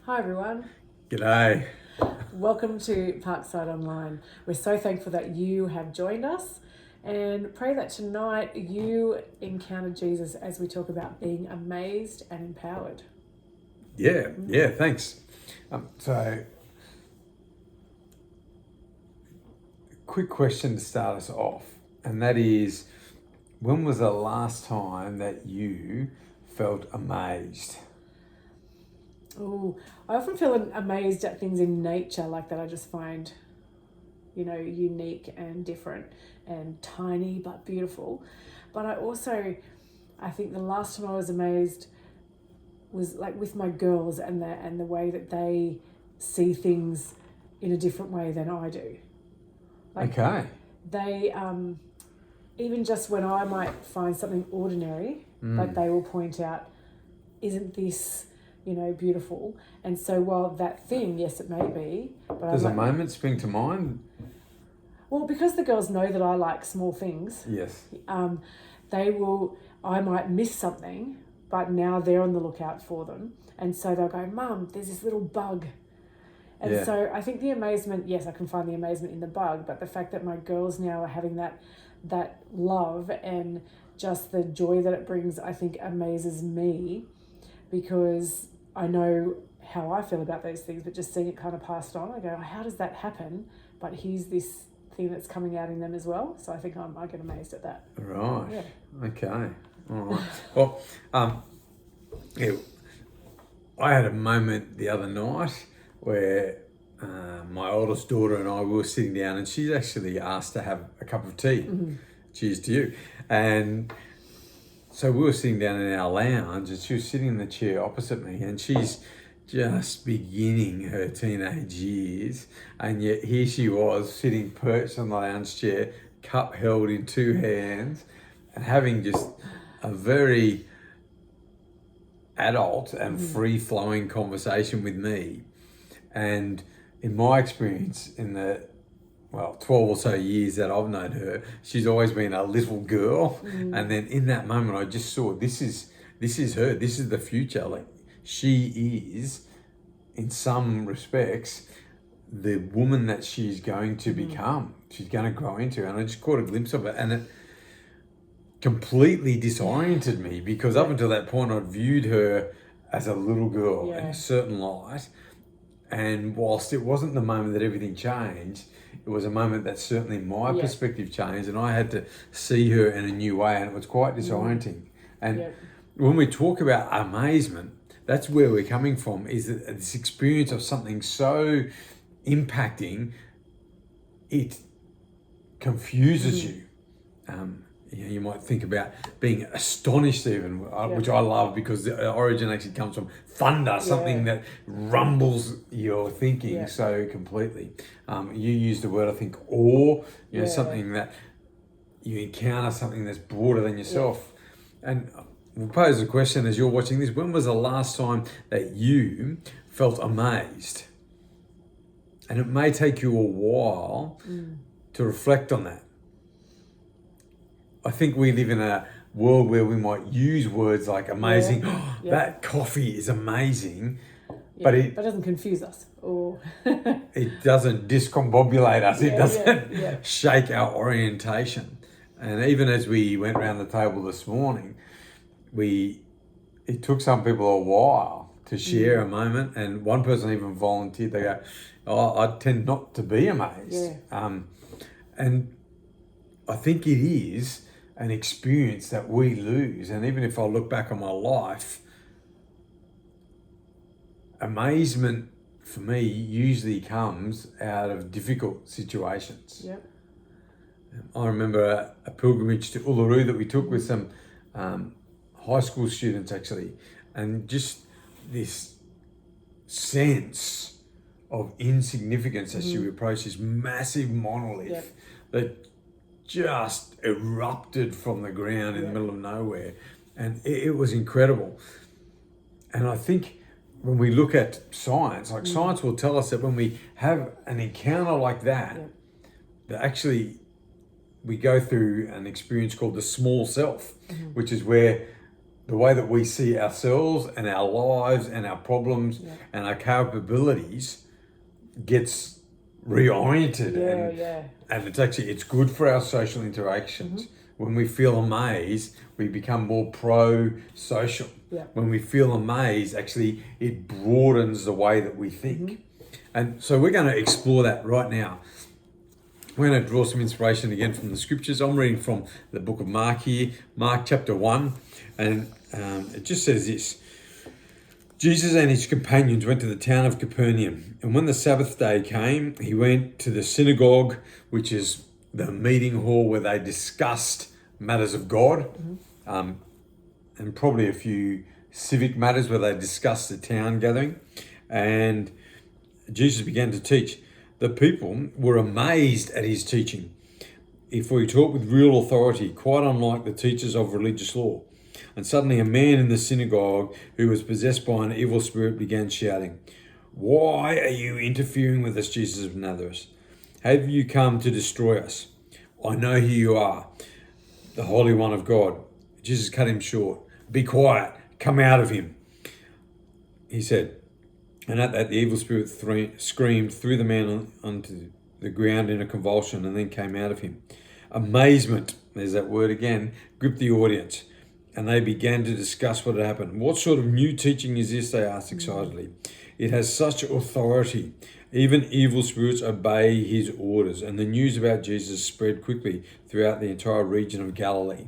Hi everyone, G'day. welcome to Parkside Online. We're so thankful that you have joined us and pray that tonight you encounter Jesus as we talk about being amazed and empowered. Yeah, thanks. So, quick question to start us off, and that is, when was the last time that you felt amazed? Oh, I often feel amazed at things in nature like that I just find, unique and different and tiny but beautiful. But I think the last time I was amazed was like with my girls and the way that they see things in a different way than I do. Like Okay. they even just when I might find something ordinary, but they will point out, isn't this, beautiful? And so while that thing, yes, it may be, but Does a I'm like, moment spring to mind? well, because the girls know that I like small things, Yes. they will, I might miss something, but now they're on the lookout for them. And so they'll go, Mum, there's this little bug. And Yeah. so I think the amazement, yes, I can find the amazement in the bug, but the fact that my girls now are having that love and just the joy that it brings, I think amazes me, because I know how I feel about those things, but just seeing it kind of passed on, I go, how does that happen? But here's this thing that's coming out in them as well. So I think I get amazed at that. Right. Yeah. Okay. All right. Well, yeah, I had a moment the other night where my oldest daughter and I were sitting down, and she's actually asked to have a cup of tea. Cheers to you. And so we were sitting down in our lounge, and she was sitting in the chair opposite me, and she's just beginning her teenage years, and yet here she was sitting perched on the lounge chair, cup held in two hands, and having just a very adult and free-flowing conversation with me. And in my experience, in the 12 or so years that I've known her, she's always been a little girl. And then in that moment, I just saw this is her. This is the future. Like, she is, in some respects, the woman that she's going to become. She's going to grow into. And I just caught a glimpse of it, and it completely disoriented me, because up until that point, I'd viewed her as a little girl in a certain light. And whilst it wasn't the moment that everything changed, it was a moment that certainly my perspective changed, and I had to see her in a new way, and it was quite disorienting. And when we talk about amazement, that's where we're coming from, is that this experience of something so impacting, it confuses you. You might think about being astonished even, which I love, because the origin actually comes from thunder, something that rumbles your thinking so completely. You used the word, I think, awe, something that you encounter, something that's broader than yourself. And we'll pose a question as you're watching this. When was the last time that you felt amazed? And it may take you a while to reflect on that. I think we live in a world where we might use words like amazing. That coffee is amazing, but it doesn't confuse us. Or it doesn't discombobulate us. It doesn't shake our orientation. And even as we went around the table this morning, it took some people a while to share a moment, and one person even volunteered. They go, "Oh, I tend not to be amazed," and I think it is an experience that we lose. And even if I look back on my life, amazement for me usually comes out of difficult situations. I remember a pilgrimage to Uluru that we took with some high school students, actually, and just this sense of insignificance as you approach this massive monolith that just erupted from the ground in the middle of nowhere. And it was incredible. And I think when we look at science, like science will tell us that when we have an encounter like that, that actually we go through an experience called the small self, which is where the way that we see ourselves and our lives and our problems Yeah. and our capabilities gets reoriented. And it's good for our social interactions. When we feel amazed, we become more pro-social. Yeah. When we feel amazed, actually, it broadens the way that we think. And so we're going to explore that right now. We're going to draw some inspiration again from the scriptures. I'm reading from the book of Mark here, Mark chapter 1, and it just says this. Jesus and his companions went to the town of Capernaum, and when the Sabbath day came, he went to the synagogue, which is the meeting hall where they discussed matters of God, and probably a few civic matters where they discussed the town gathering. And Jesus began to teach. The people were amazed at his teaching, for he taught with real authority, quite unlike the teachers of religious law. And suddenly a man in the synagogue who was possessed by an evil spirit began shouting, "Why are you interfering with us, Jesus of Nazareth? Have you come to destroy us? I know who you are, the Holy One of God." Jesus cut him short. "Be quiet, come out of him," he said. And at that, the evil spirit screamed, threw the man onto the ground in a convulsion, and then came out of him. Amazement, there's that word again, gripped the audience, and they began to discuss what had happened. "What sort of new teaching is this?" they asked excitedly. "It has such authority. Even evil spirits obey his orders." And the news about Jesus spread quickly throughout the entire region of Galilee.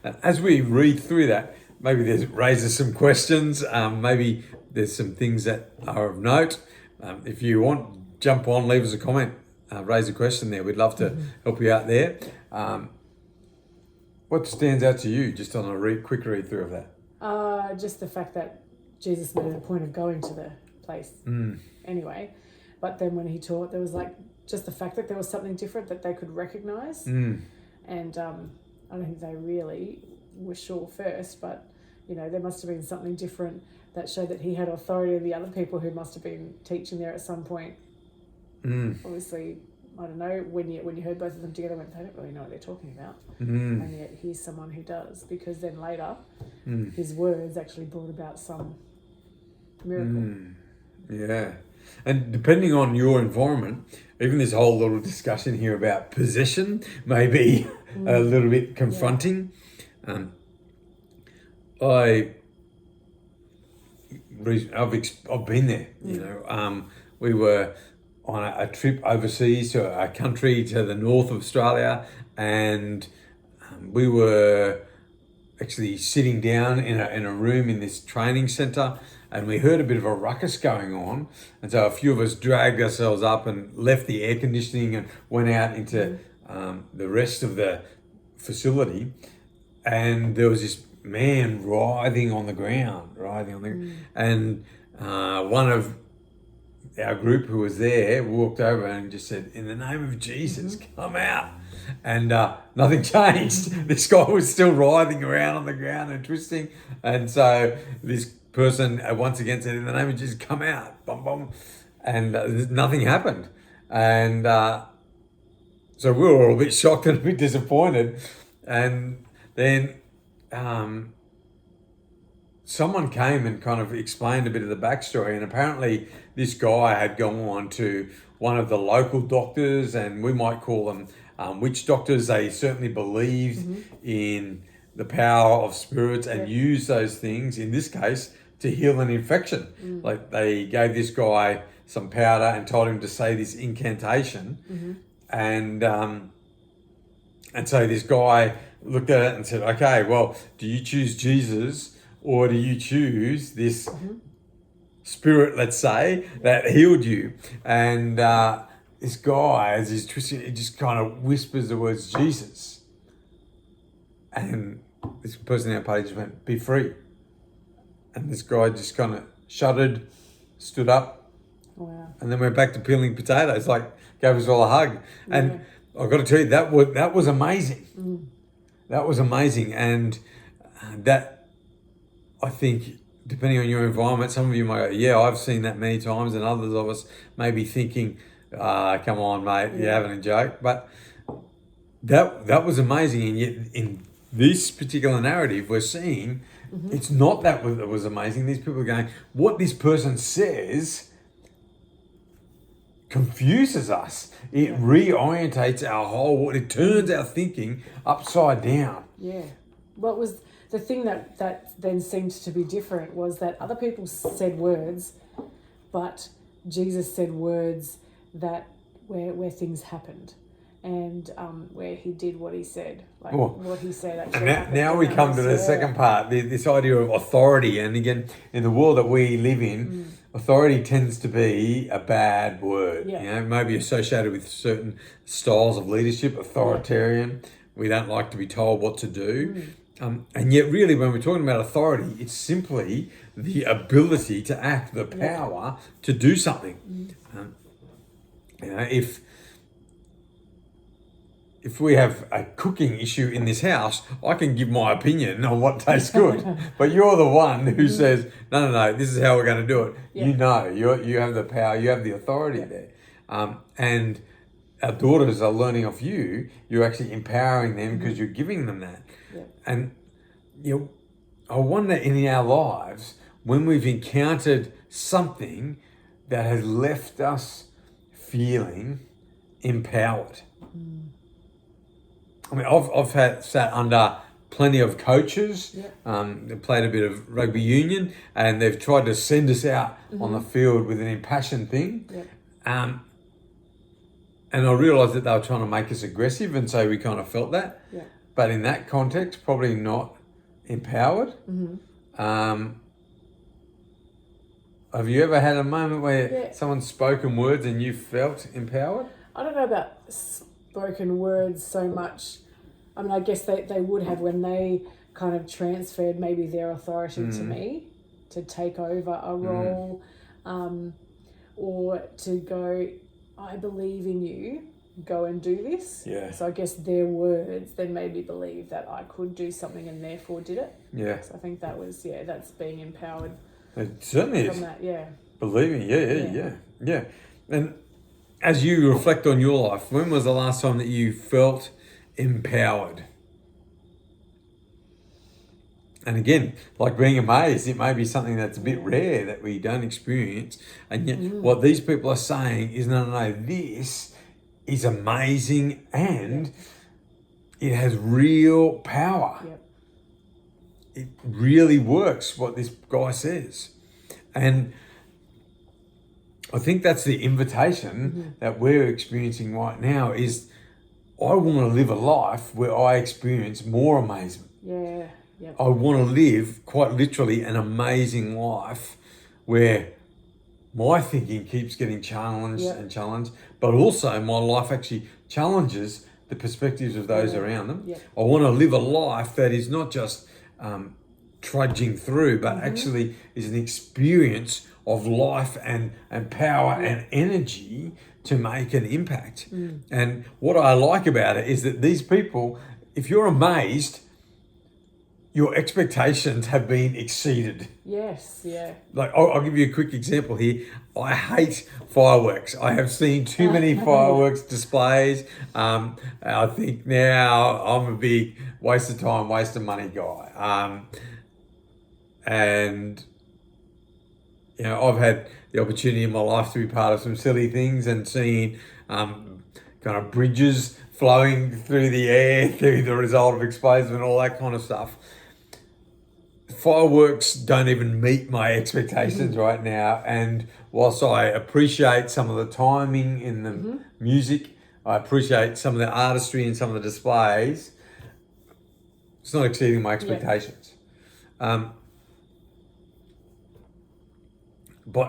And as we read through that, maybe this raises some questions. Maybe there's some things that are of note. If you want, jump on, leave us a comment, raise a question there. We'd love to help you out there. What stands out to you just on a quick read through of that? Just the fact that Jesus made a point of going to the place anyway. But then when he taught, there was just the fact that there was something different that they could recognize. And I don't think they really were sure first, but there must have been something different that showed that he had authority of the other people who must have been teaching there at some point. Obviously, I don't know, when you heard both of them together, they don't really know what they're talking about. And yet he's someone who does, because then later his words actually brought about some miracle. Yeah. And depending on your environment, even this whole little discussion here about possession may be a little bit confronting. Yeah. I've been there. We were on a trip overseas to a country to the north of Australia, and we were actually sitting down in a room in this training centre, and we heard a bit of a ruckus going on, and so a few of us dragged ourselves up and left the air conditioning and went out into the rest of the facility, and there was this man writhing on the ground, and one of our group who was there walked over and just said, "In the name of Jesus, come out." And nothing changed. This guy was still writhing around on the ground and twisting. And so this person once again said, "In the name of Jesus, come out." Bum, bum. And nothing happened. And so we were all a bit shocked and a bit disappointed. And then someone came and kind of explained a bit of the backstory, and apparently this guy had gone on to one of the local doctors, and we might call them witch doctors. They certainly believed in the power of spirits and used those things, in this case, to heal an infection. Like they gave this guy some powder and told him to say this incantation, and so this guy looked at it and said, "Okay, well, do you choose Jesus or do you choose this spirit, let's say, that healed you?" And this guy, as he's twisting, he just kind of whispers the words Jesus. And this person in our party just went, "Be free." And this guy just kind of shuddered, stood up, and then went back to peeling potatoes, gave us all a hug. And I've got to tell you, that was amazing. That was amazing. And that, I think, depending on your environment, some of you might go, "Yeah, I've seen that many times," and others of us may be thinking, "Come on, mate, you're having a joke." But that was amazing. And yet in this particular narrative, we're seeing It's not that was amazing. These people are going, what this person says confuses us. It reorientates our whole, it turns our thinking upside down. Yeah. What was the thing that then seemed to be different was that other people said words, but Jesus said words that where things happened, and where he did what he said, like what he said actually. And now we come to the second part, this idea of authority. And again, in the world that we live in, authority tends to be a bad word. Yeah. You know, maybe associated with certain styles of leadership, authoritarian. We don't like to be told what to do. And yet, really, when we're talking about authority, it's simply the ability to act, the power to do something. You know, if we have a cooking issue in this house, I can give my opinion on what tastes good. But you're the one who says, no, this is how we're going to do it. Yeah. You know, you have the power, you have the authority there. And our daughters are learning off you. You're actually empowering them because you're giving them that. Yeah. And I wonder in our lives, when we've encountered something that has left us feeling empowered. I mean, I've sat under plenty of coaches. They played a bit of rugby union, and they've tried to send us out on the field with an impassioned thing. And I realised that they were trying to make us aggressive, and so we kind of felt that. But in that context, probably not empowered. Have you ever had a moment where someone's spoken words and you felt empowered? I don't know about spoken words so much. I mean, I guess they would have when they kind of transferred maybe their authority to me to take over a role, or to go, I believe in you, go and do this. So I guess their words then made me believe that I could do something and therefore did it. So I think that was, that's being empowered. It certainly from is. That, Believing, yeah. And as you reflect on your life, when was the last time that you felt empowered? And again, like being amazed, it may be something that's a bit rare that we don't experience. And yet what these people are saying is, no, this is amazing and it has real power. It really works, what this guy says. And I think that's the invitation that we're experiencing right now is I want to live a life where I experience more amazement. I want to live, quite literally, an amazing life where my thinking keeps getting challenged and challenged, but also my life actually challenges the perspectives of those around them. I want to live a life that is not just trudging through, but actually is an experience of life and power and energy to make an impact. And what I like about it is that these people, if you're amazed, your expectations have been exceeded. Like, I'll give you a quick example here. I hate fireworks. I have seen too many fireworks displays. I think now I'm a big waste of time, waste of money guy. And I've had the opportunity in my life to be part of some silly things and seeing kind of bridges flowing through the air through the result of explosion and all that kind of stuff. Fireworks don't even meet my expectations right now, and whilst I appreciate some of the timing in the music, I appreciate some of the artistry in some of the displays, it's not exceeding my expectations. But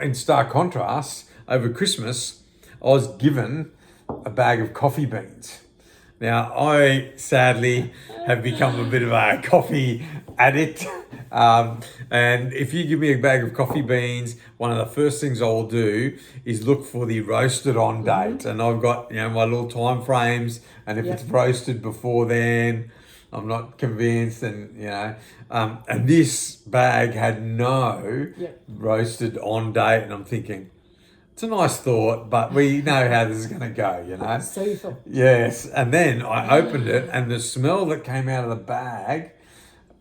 in stark contrast, over Christmas, I was given a bag of coffee beans. Now, I sadly have become a bit of a coffee addict. And if you give me a bag of coffee beans, one of the first things I will do is look for the roasted on date. And I've got, my little time frames. And if it's roasted before then, I'm not convinced. And, and this bag had no roasted on date. And I'm thinking, it's a nice thought, but we know how this is going to go, So you thought. Yes. And then I opened it, and the smell that came out of the bag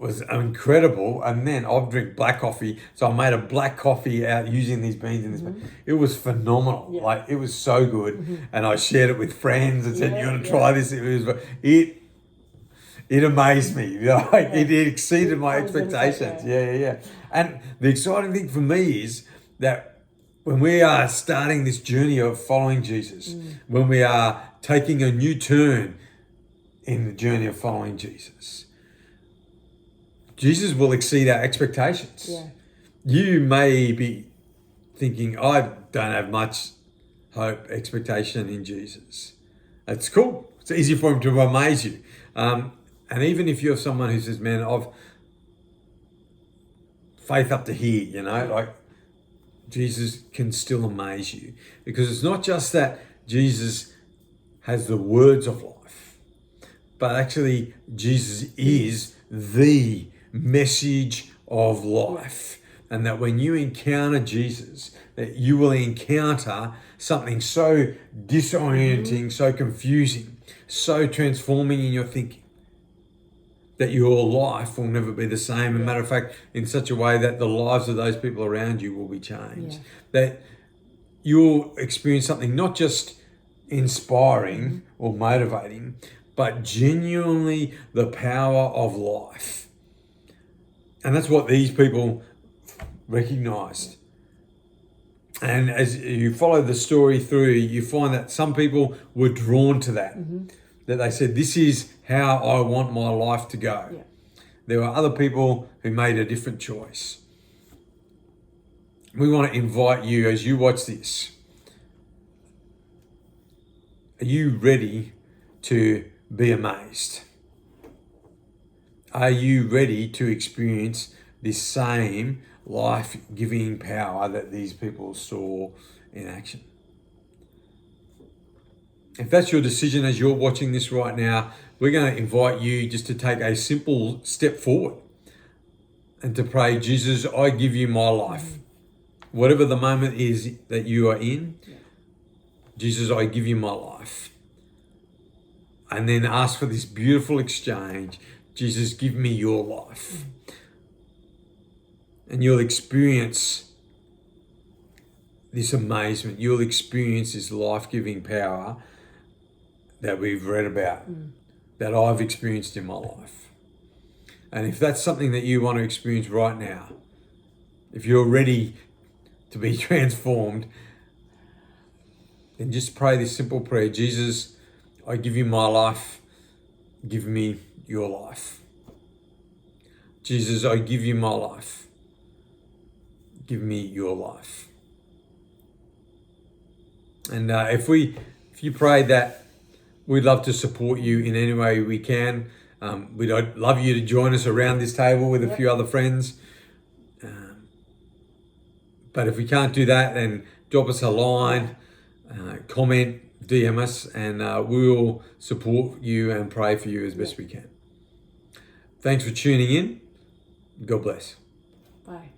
was incredible. And then I've drink black coffee, so I made a black coffee out using these beans in this. It was phenomenal. Yeah. Like, it was so good, and I shared it with friends and said, Yeah, "You got to try this." It amazed me. Like, it exceeded my expectations. Yeah. And the exciting thing for me is that when we are starting this journey of following Jesus, when we are taking a new turn in the journey of following Jesus, Jesus will exceed our expectations. Yeah. You may be thinking, I don't have much hope, expectation in Jesus. That's cool. It's easy for him to amaze you. And even if you're someone who says, man, I've faith up to here, like, Jesus can still amaze you. Because it's not just that Jesus has the words of life, but actually Jesus is the message of life. And that when you encounter Jesus, that you will encounter something so disorienting, so confusing, so transforming in your thinking, that your life will never be the same. As a matter of fact, in such a way that the lives of those people around you will be changed. That you'll experience something not just inspiring or motivating, but genuinely the power of life. And that's what these people recognized. And as you follow the story through, you find that some people were drawn to that. That they said, this is how I want my life to go. Yeah. There were other people who made a different choice. We want to invite you, as you watch this, are you ready to be amazed? Are you ready to experience this same life-giving power that these people saw in action? If that's your decision as you're watching this right now, we're going to invite you just to take a simple step forward and to pray, Jesus, I give you my life. Whatever the moment is that you are in, Jesus, I give you my life. And then ask for this beautiful exchange. Jesus, give me your life. And you'll experience this amazement. You'll experience this life-giving power that we've read about, that I've experienced in my life. And if that's something that you want to experience right now, if you're ready to be transformed, then just pray this simple prayer. Jesus, I give you my life. Give me your life. Jesus, I give you my life. Give me your life. And if you prayed that, we'd love to support you in any way we can. We'd love you to join us around this table with a few other friends. But if we can't do that, then drop us a line, comment, DM us, and we'll support you and pray for you as best we can. Thanks for tuning in. God bless. Bye.